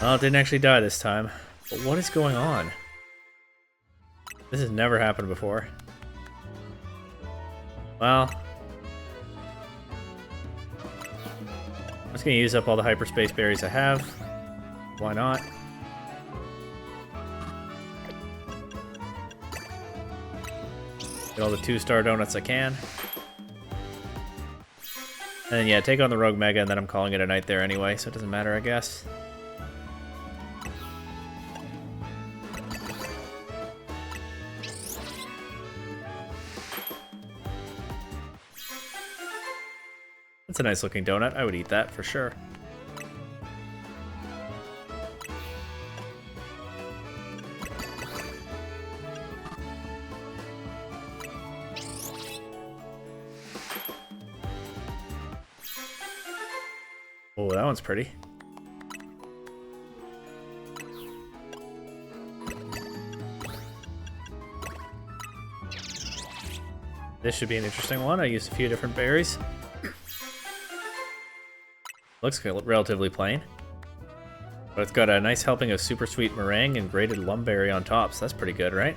Oh, it didn't actually die this time. But what is going on? This has never happened before. Well, I'm just gonna use up all the hyperspace berries I have. Why not? Get all the 2-star donuts I can. And then, yeah, take on the Rogue Mega, and then I'm calling it a night there anyway, so it doesn't matter, I guess. That's a nice looking donut. I would eat that for sure. Oh, that one's pretty. This should be an interesting one. I used a few different berries. Looks relatively plain. But it's got a nice helping of super sweet meringue and grated lumberry on top, so that's pretty good, right?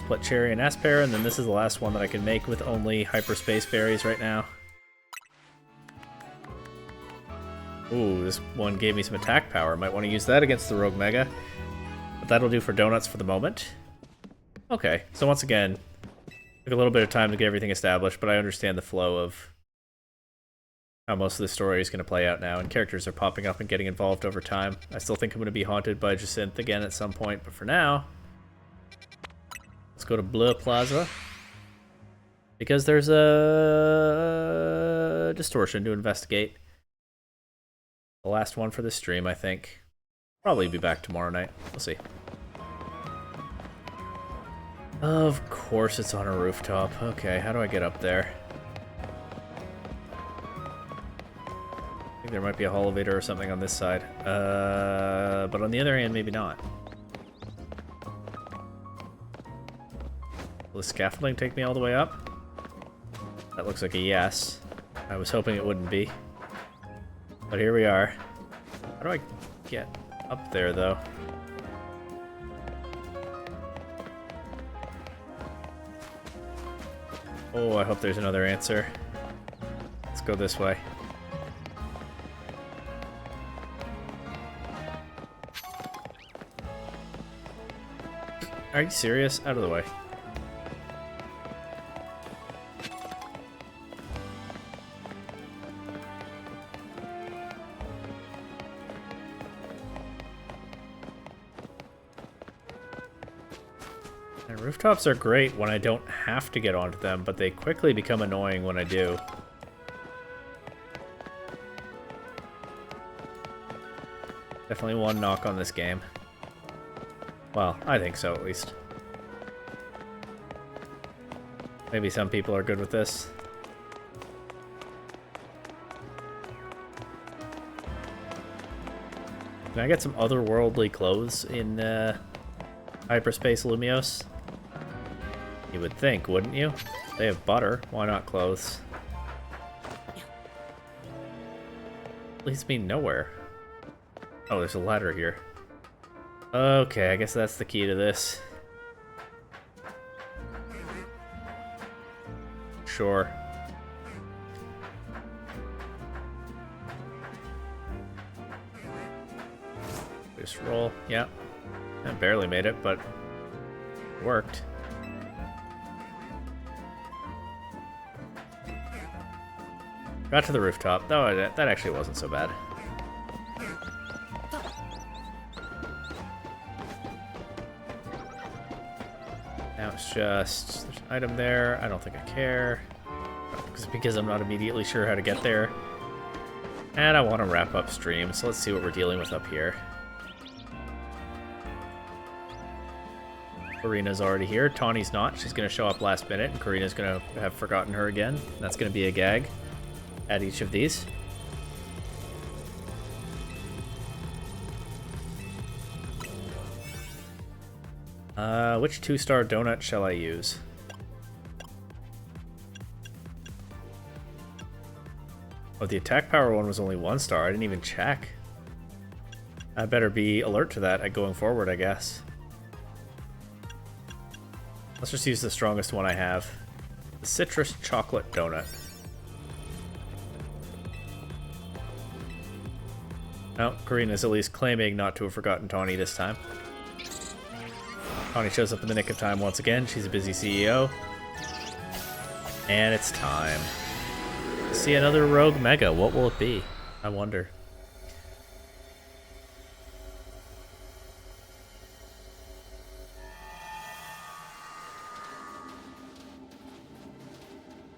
Split cherry and aspar, and then this is the last one that I can make with only hyperspace berries right now. Ooh, this one gave me some attack power. Might want to use that against the Rogue Mega. But that'll do for donuts for the moment. Okay, so once again, took a little bit of time to get everything established, but I understand the flow of how most of the story is going to play out now, and characters are popping up and getting involved over time. I still think I'm going to be haunted by Jacinth again at some point, but for now, let's go to Bleu Plaza. Because there's a distortion to investigate. The last one for this stream, I think. Probably be back tomorrow night. We'll see. Of course it's on a rooftop. Okay, how do I get up there? I think there might be a elevator or something on this side. But on the other hand, maybe not. Will the scaffolding take me all the way up? That looks like a yes. I was hoping it wouldn't be. But here we are. How do I get up there, though? Oh, I hope there's another answer. Let's go this way. Are you serious? Out of the way. And rooftops are great when I don't have to get onto them, but they quickly become annoying when I do. Definitely one knock on this game. Well, I think so, at least. Maybe some people are good with this. Can I get some otherworldly clothes in Hyperspace Lumiose? You would think, wouldn't you? They have butter. Why not clothes? Leads me nowhere. Oh, there's a ladder here. Okay, I guess that's the key to this. Sure. Just roll. Yeah. I barely made it, but it worked. Got to the rooftop. Oh, that actually wasn't so bad. Now it's just, there's an item there. I don't think I care. It's because I'm not immediately sure how to get there. And I want to wrap up stream, so let's see what we're dealing with up here. Karina's already here. Tawny's not. She's going to show up last minute, and Karina's going to have forgotten her again. That's going to be a gag at each of these. Which 2-star donut shall I use? Oh, the attack power one was only 1 star. I didn't even check. I better be alert to that going forward, I guess. Let's just use the strongest one I have. The citrus chocolate donut. Oh, Karina's at least claiming not to have forgotten Tawny this time. Tawny shows up in the nick of time once again. She's a busy CEO. And it's time. See another Rogue Mega. What will it be? I wonder.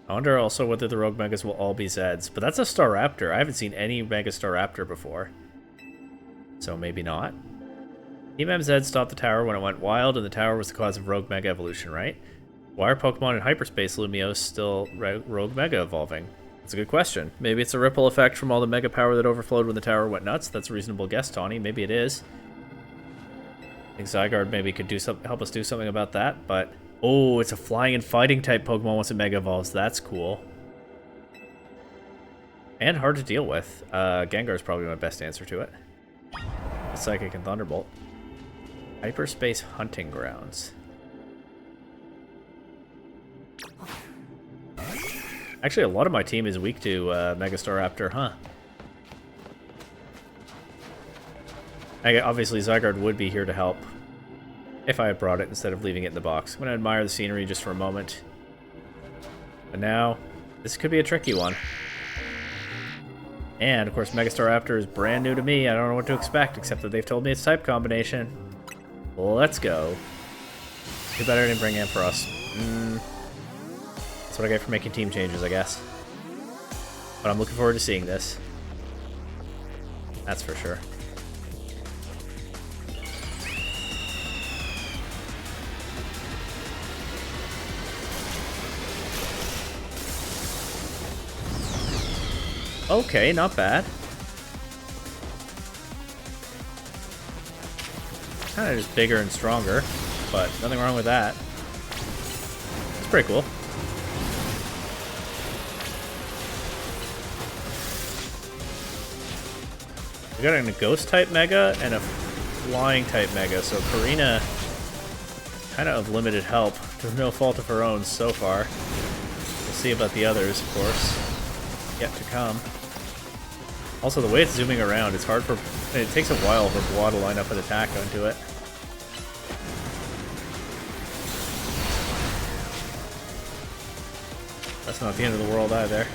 I wonder also whether the Rogue Megas will all be Zeds. But that's a Staraptor. I haven't seen any Mega Staraptor before. So maybe not. Team MZ stopped the tower when it went wild, and the tower was the cause of Rogue Mega evolution, right? Why are Pokemon in hyperspace Lumiose still Rogue Mega evolving? That's a good question. Maybe it's a ripple effect from all the Mega power that overflowed when the tower went nuts. That's a reasonable guess, Tawny. Maybe it is. I think Zygarde maybe could do help us do something about that, but... Oh, it's a flying and fighting type Pokemon once it Mega Evolves. That's cool. And hard to deal with. Gengar is probably my best answer to it. Psychic and Thunderbolt. Hyperspace Hunting Grounds. Actually, a lot of my team is weak to Mega Staraptor, huh? Obviously, Zygarde would be here to help if I had brought it instead of leaving it in the box. I'm going to admire the scenery just for a moment. But now, this could be a tricky one. And, of course, Mega Staraptor is brand new to me. I don't know what to expect, except that they've told me it's type combination. Let's go. Too bad I didn't bring Ampharos. That's what I get for making team changes, I guess. But I'm looking forward to seeing this. That's for sure. Okay, not bad. Kind of just bigger and stronger, but nothing wrong with that. It's pretty cool. We got a ghost type Mega and a flying type Mega, so Karina kind of limited help through no fault of her own so far. We'll see about the others, of course, yet to come. Also, the way it's zooming around, it's hard for... It takes a while for Blah to line up an attack onto it. That's not the end of the world either.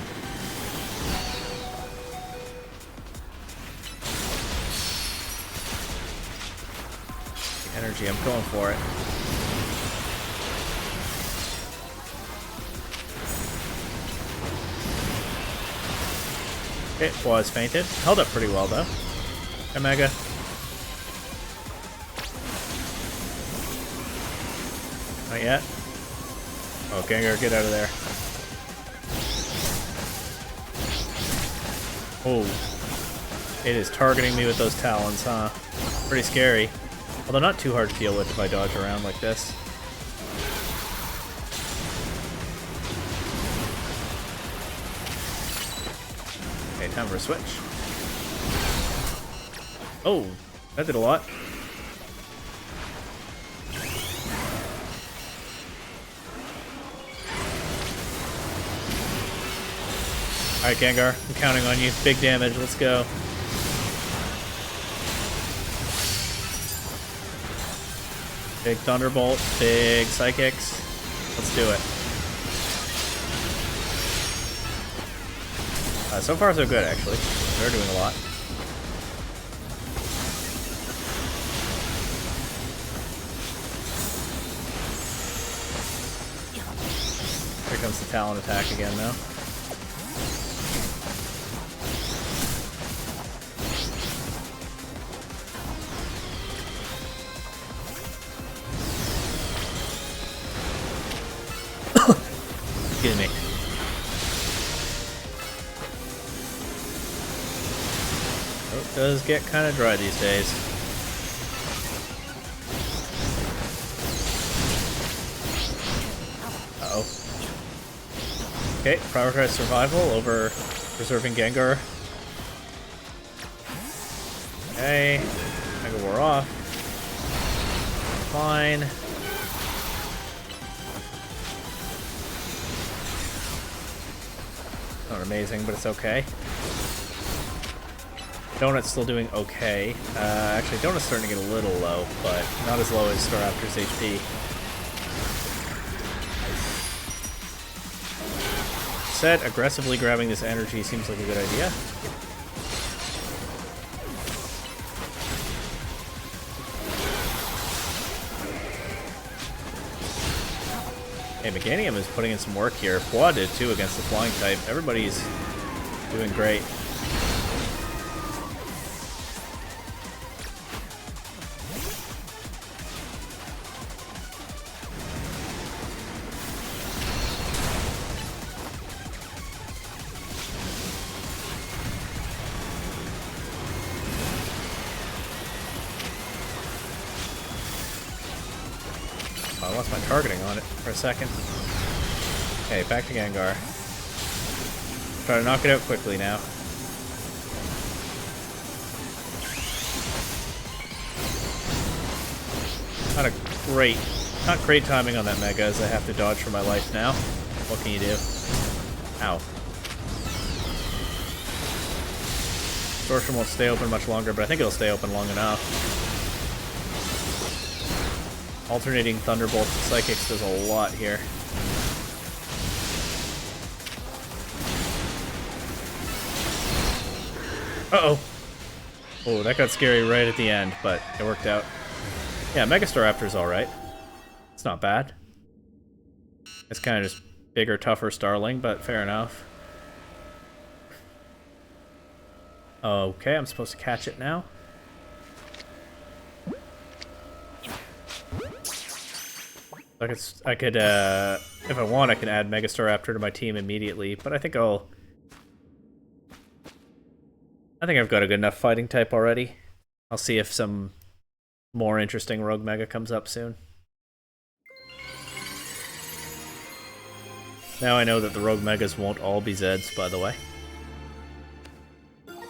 The energy, I'm going for it. It was fainted. Held up pretty well, though. Omega. Not yet. Oh, Gengar, get out of there. Oh. It is targeting me with those talons, huh? Pretty scary. Although not too hard to deal with if I dodge around like this. Okay, time for a switch. Oh, that did a lot. Alright, Gengar, I'm counting on you. Big damage, let's go. Big Thunderbolt, big Psychics. Let's do it. So far, so good, actually. They're doing a lot. Here comes the Talon attack again, though. Excuse me. It does get kind of dry these days. Uh-oh. Okay, prioritize survival over Preserving Gengar. Okay. Mega War off. Fine. Not amazing, but it's okay. Donut's still doing okay. Actually, Donut's starting to get a little low, but not as low as Staraptor's HP. Said aggressively grabbing this energy seems like a good idea. Hey, Meganium is putting in some work here. Bois did too against the flying type. Everybody's doing great. I lost my targeting on it for a second. Okay, back to Gengar. Try to knock it out quickly now. Not great timing on that Mega, as I have to dodge for my life now. What can you do? Ow. Distortion won't stay open much longer, but I think it'll stay open long enough. Alternating Thunderbolts and Psychics does a lot here. Uh-oh. Oh, that got scary right at the end, but it worked out. Yeah, Mega Staraptor's alright. It's not bad. It's kind of just bigger, tougher Starling, but fair enough. Okay, I'm supposed to catch it now. I could, if I want, I can add Mega Staraptor to my team immediately, but I think I've got a good enough fighting type already. I'll see if some more interesting Rogue Mega comes up soon. Now I know that the Rogue Megas won't all be Zeds, by the way.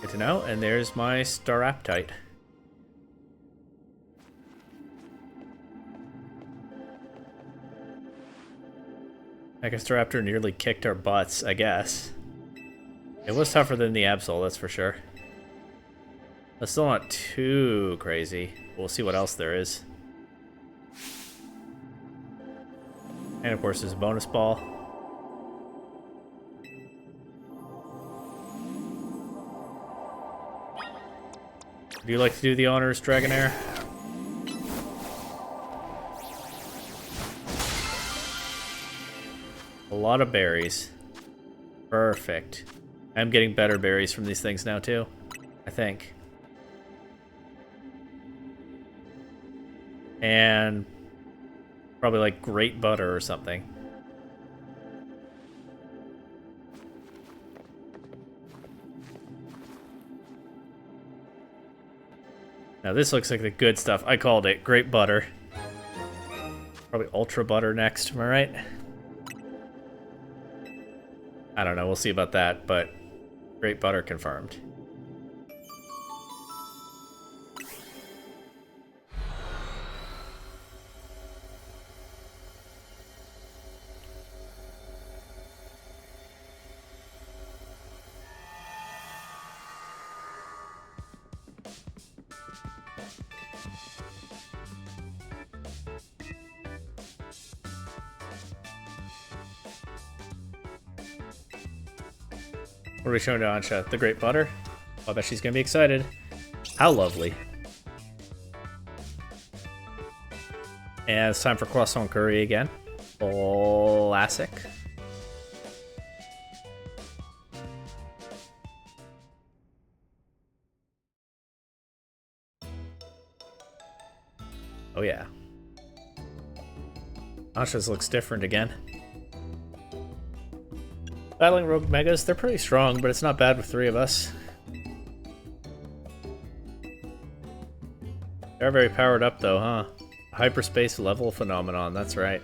Good to know, and there's my Staraptite. Mega Staraptor nearly kicked our butts, I guess. It was tougher than the Absol, that's for sure. But still not too crazy. We'll see what else there is. And of course there's a bonus ball. Would you like to do the honors, Dragonair? A lot of berries. Perfect. I'm getting better berries from these things now too, I think. And probably like great butter or something. Now this looks like the good stuff. I called it. Great butter. Probably ultra butter next, am I right? I don't know, we'll see about that, but great butter confirmed. What are we showing to Ansha? The great butter? Oh, I bet she's gonna be excited. How lovely. And it's time for croissant curry again. Classic. Oh yeah. Ansha's looks different again. Battling Rogue Megas, they're pretty strong, but it's not bad with 3 of us. They're very powered up though, huh? Hyperspace level phenomenon, that's right.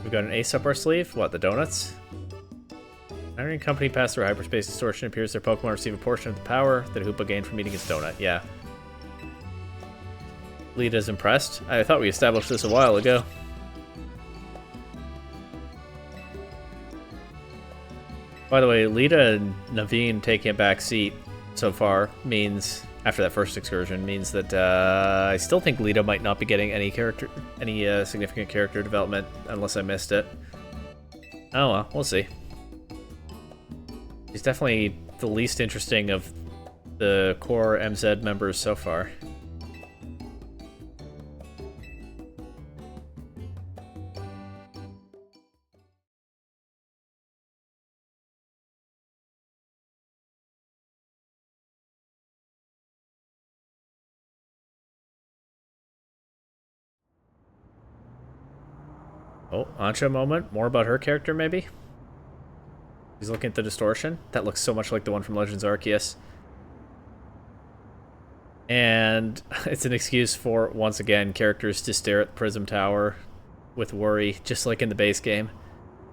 We've got an ace up our sleeve. What, the donuts? Entering company pass through hyperspace distortion, appears their Pokemon receive a portion of the power that Hoopa gained from eating its donut. Yeah. Lita's impressed. I thought we established this a while ago. By the way, Lita and Naveen taking a back seat so far means, after that first excursion, means that I still think Lita might not be getting any significant character development unless I missed it. Oh well, we'll see. She's definitely the least interesting of the core MZ members so far. Oh, Ancha moment. More about her character, maybe? He's looking at the distortion. That looks so much like the one from Legends Arceus. And it's an excuse for, once again, characters to stare at the Prism Tower with worry, just like in the base game.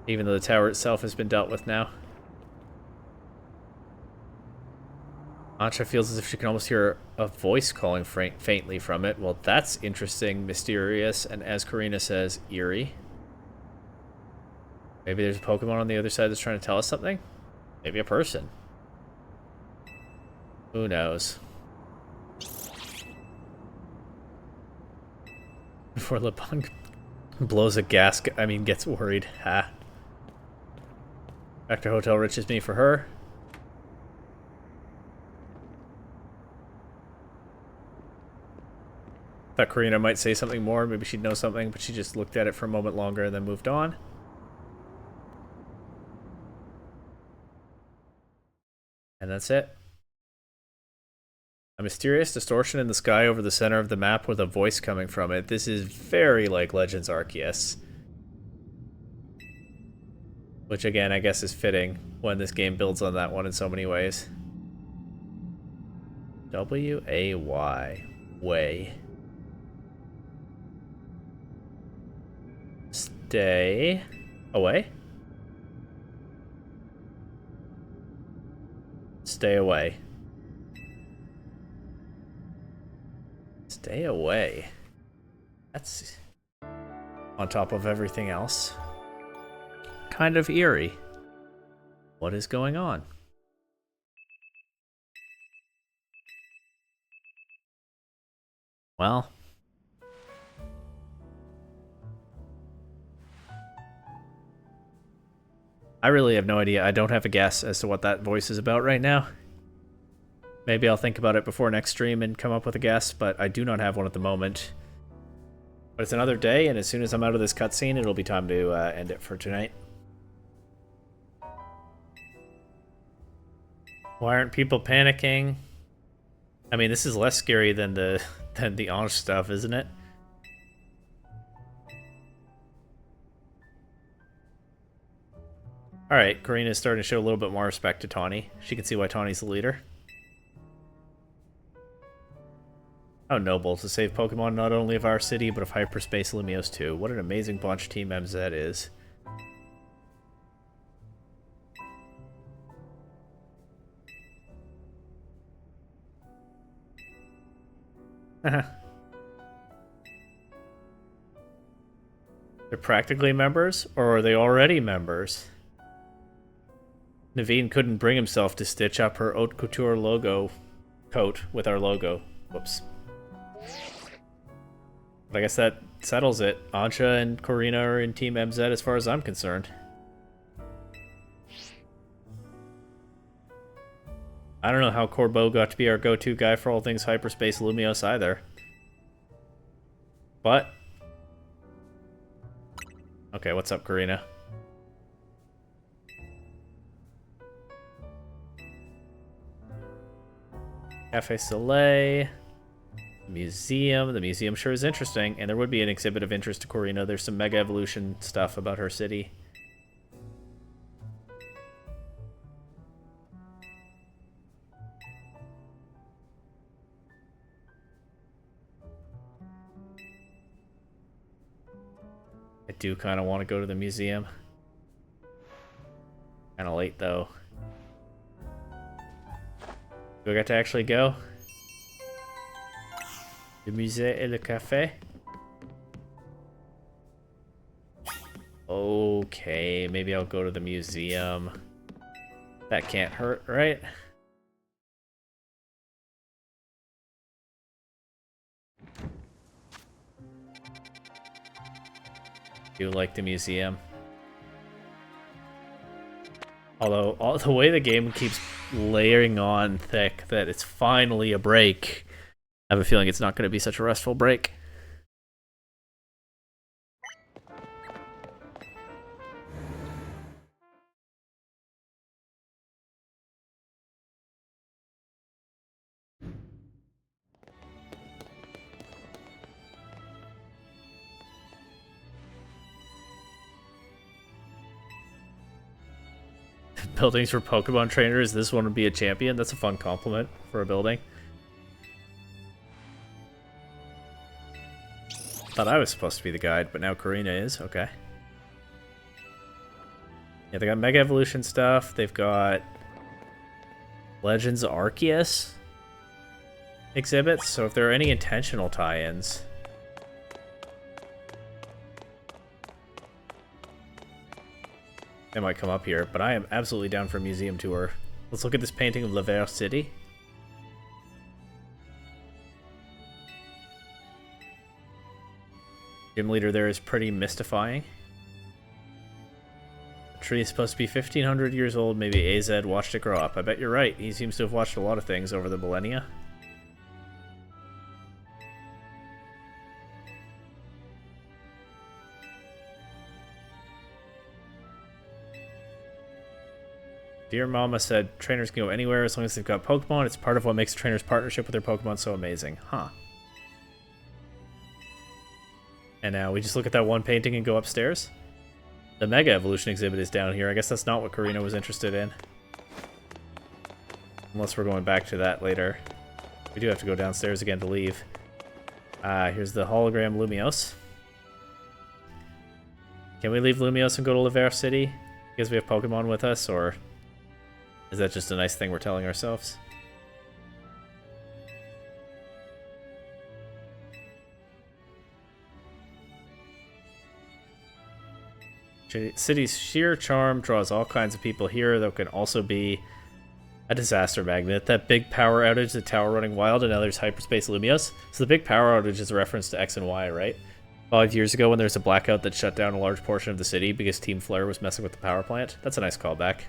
Even though the tower itself has been dealt with now. Ancha feels as if she can almost hear a voice calling faintly from it. Well, that's interesting, mysterious, and as Karina says, eerie. Maybe there's a Pokemon on the other side that's trying to tell us something? Maybe a person. Who knows? Before Leblanc blows a gasket, gets worried. Ha. Back to Hotel Riches me for her. Thought Karina might say something more, maybe she'd know something, but she just looked at it for a moment longer and then moved on. And that's it. A mysterious distortion in the sky over the center of the map with a voice coming from it. This is very like Legends Arceus. Which again, I guess is fitting when this game builds on that one in so many ways. W-A-Y. Way. Stay away? Stay away. Stay away. That's on top of everything else. Kind of eerie. What is going on? Well, I really have no idea. I don't have a guess as to what that voice is about right now. Maybe I'll think about it before next stream and come up with a guess, but I do not have one at the moment. But it's another day, and as soon as I'm out of this cutscene, it'll be time to end it for tonight. Why aren't people panicking? I mean, this is less scary than the Anj stuff, isn't it? Alright, Karina's starting to show a little bit more respect to Tawny. She can see why Tawny's the leader. How noble to save Pokemon not only of our city, but of Hyperspace Lumiose too. What an amazing bunch Team MZ is. They're practically members, or are they already members? Naveen couldn't bring himself to stitch up her Haute Couture logo coat with our logo. Whoops. But I guess that settles it. Ancha and Karina are in Team MZ as far as I'm concerned. I don't know how Corbeau got to be our go-to guy for all things Hyperspace Lumiose either. But... okay, what's up, Karina? Cafe Soleil. Museum. The museum sure is interesting, and there would be an exhibit of interest to Corina. There's some Mega Evolution stuff about her city. I do kind of want to go to the museum. Kinda late, though. Do I get to actually go? Le musée et le café? Okay, maybe I'll go to the museum. That can't hurt, right? Do like the museum. Although, all the way the game keeps layering on thick that it's finally a break, I have a feeling it's not going to be such a restful break. Buildings for Pokemon trainers, this one would be a champion. That's a fun compliment for a building. Thought I was supposed to be the guide, but now Karina is. Okay. Yeah, they got Mega Evolution stuff. They've got Legends Arceus exhibits, so if there are any intentional tie-ins... they might come up here, but I am absolutely down for a museum tour. Let's look at this painting of Laver City. Gym leader there is pretty mystifying. The tree is supposed to be 1,500 years old. Maybe AZ watched it grow up. I bet you're right. He seems to have watched a lot of things over the millennia. Dear Mama said trainers can go anywhere as long as they've got Pokemon. It's part of what makes a trainer's partnership with their Pokemon so amazing. Huh. And now we just look at that one painting and go upstairs. The Mega Evolution exhibit is down here. I guess that's not what Karina was interested in. Unless we're going back to that later. We do have to go downstairs again to leave. Here's the hologram Lumiose. Can we leave Lumiose and go to Laver City? Because we have Pokemon with us, or... is that just a nice thing we're telling ourselves? City's sheer charm draws all kinds of people here. There can also be a disaster magnet. That big power outage, the tower running wild, and now there's Hyperspace Lumiose. So the big power outage is a reference to X and Y, right? 5 years ago when there was a blackout that shut down a large portion of the city because Team Flare was messing with the power plant. That's a nice callback.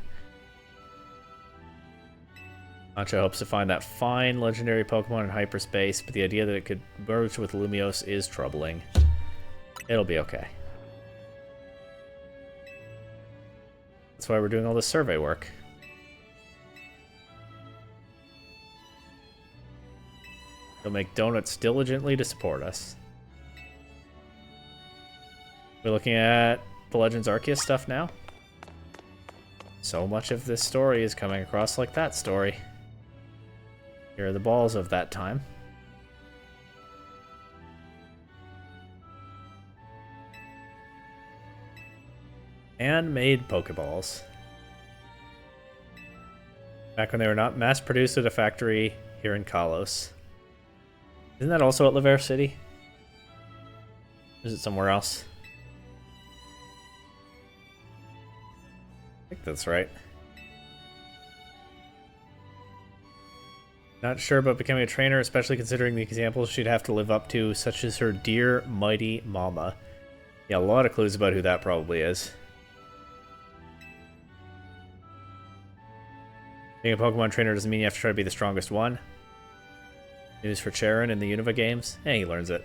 Ancha hopes to find that fine legendary Pokemon in hyperspace, but the idea that it could merge with Lumiose is troubling. It'll be okay. That's why we're doing all this survey work. They'll make donuts diligently to support us. We're looking at the Legends Arceus stuff now. So much of this story is coming across like that story. Here are the balls of that time. Handmade Pokeballs. Back when they were not mass-produced at a factory here in Kalos. Isn't that also at Laver City? Or is it somewhere else? I think that's right. Not sure about becoming a trainer, especially considering the examples she'd have to live up to, such as her dear, mighty mama. Yeah, a lot of clues about who that probably is. Being a Pokemon trainer doesn't mean you have to try to be the strongest one. News for Charon in the Unova games? He learns it.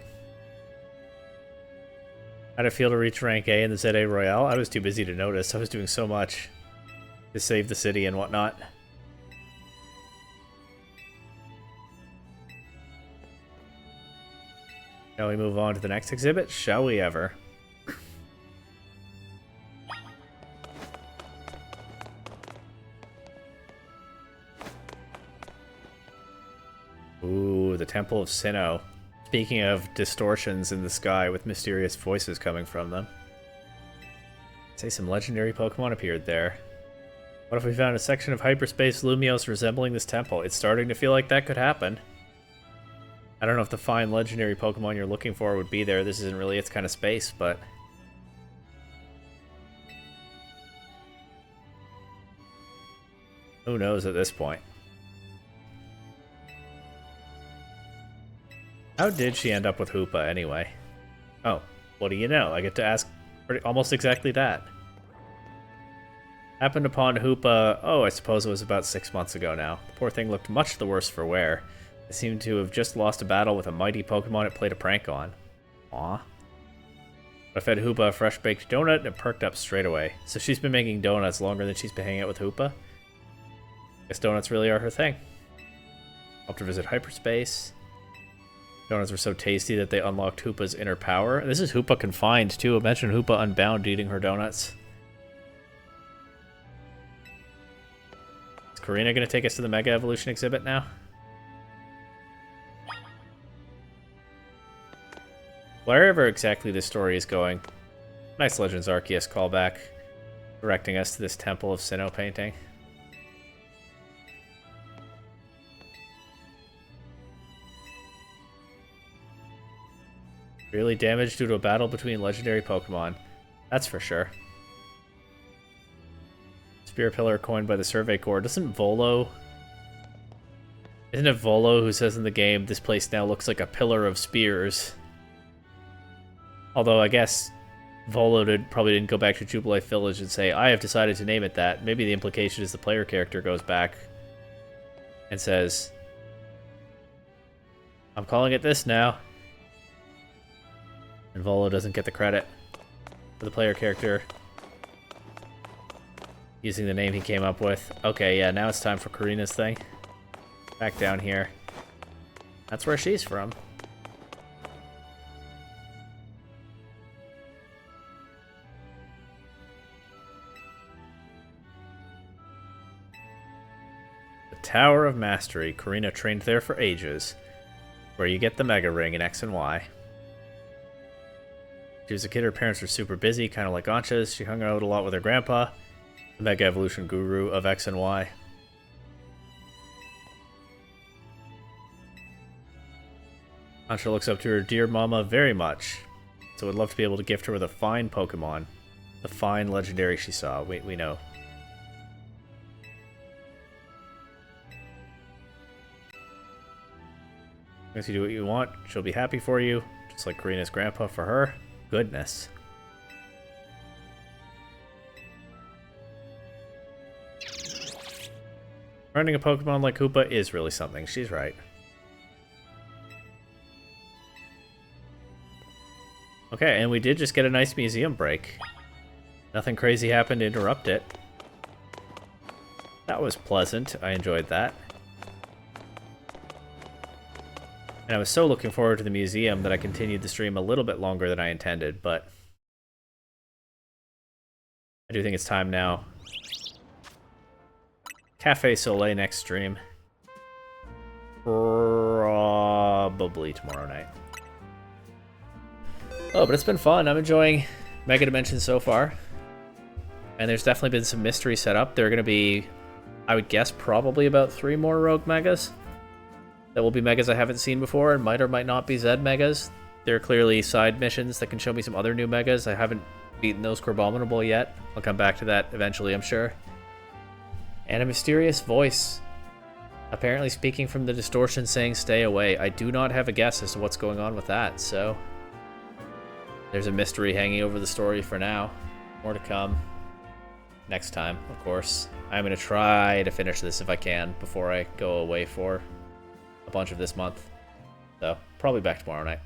How'd it feel to reach rank A in the ZA Royale? I was too busy to notice. I was doing so much to save the city and whatnot. Shall we move on to the next exhibit? Shall we ever? Ooh, the Temple of Sinnoh. Speaking of distortions in the sky with mysterious voices coming from them. Say some legendary Pokemon appeared there. What if we found a section of hyperspace Lumios resembling this temple? It's starting to feel like that could happen. I don't know if the fine legendary Pokemon you're looking for would be there. This isn't really its kind of space, but... who knows at this point? How did she end up with Hoopa anyway? Oh, what do you know? I get to ask almost exactly that. Happened upon Hoopa, oh, I suppose it was about 6 months ago now. The poor thing looked much the worse for wear. It seemed to have just lost a battle with a mighty Pokemon it played a prank on. Aw. I fed Hoopa a fresh-baked donut and it perked up straight away. So she's been making donuts longer than she's been hanging out with Hoopa? Guess donuts really are her thing. Helped her visit hyperspace. Donuts were so tasty that they unlocked Hoopa's inner power. And this is Hoopa confined, too. Imagine Hoopa unbound eating her donuts. Is Karina going to take us to the Mega Evolution exhibit now? Wherever exactly this story is going. Nice Legends Arceus callback. Directing us to this Temple of Sinnoh painting. Really damaged due to a battle between legendary Pokemon. That's for sure. Spear Pillar coined by the Survey Corps. Doesn't Volo... isn't it Volo who says in the game, this place now looks like a pillar of spears? Although I guess Volo probably didn't go back to Jubilife Village and say, I have decided to name it that. Maybe the implication is the player character goes back and says, I'm calling it this now. And Volo doesn't get the credit for the player character using the name he came up with. Okay, yeah, now it's time for Karina's thing. Back down here. That's where she's from. The Tower of Mastery. Karina trained there for ages. Where you get the Mega Ring in X and Y. She was a kid, her parents were super busy, kind of like Ancha's. She hung out a lot with her grandpa, the Mega Evolution guru of X and Y. Ancha looks up to her dear mama very much, so would love to be able to gift her with a fine Pokemon. The fine legendary she saw, we know. As you do what you want, she'll be happy for you, just like Karina's grandpa for her. Goodness. Running a Pokemon like Hoopa is really something. She's right. Okay, and we did just get a nice museum break. Nothing crazy happened to interrupt it. That was pleasant. I enjoyed that. And I was so looking forward to the museum that I continued the stream a little bit longer than I intended, but I do think it's time now. Cafe Soleil next stream. Probably tomorrow night. Oh, but it's been fun. I'm enjoying Mega Dimensions so far. And there's definitely been some mystery set up. There are going to be, I would guess, probably about 3 more Rogue Megas. That will be Megas I haven't seen before, and might or might not be Zed Megas. There are clearly side missions that can show me some other new Megas. I haven't beaten those Crabominable yet. I'll come back to that eventually, I'm sure. And a mysterious voice, apparently speaking from the distortion saying stay away. I do not have a guess as to what's going on with that, so... there's a mystery hanging over the story for now. More to come. Next time, of course. I'm going to try to finish this if I can before I go away for a bunch of this month. So, probably back tomorrow night.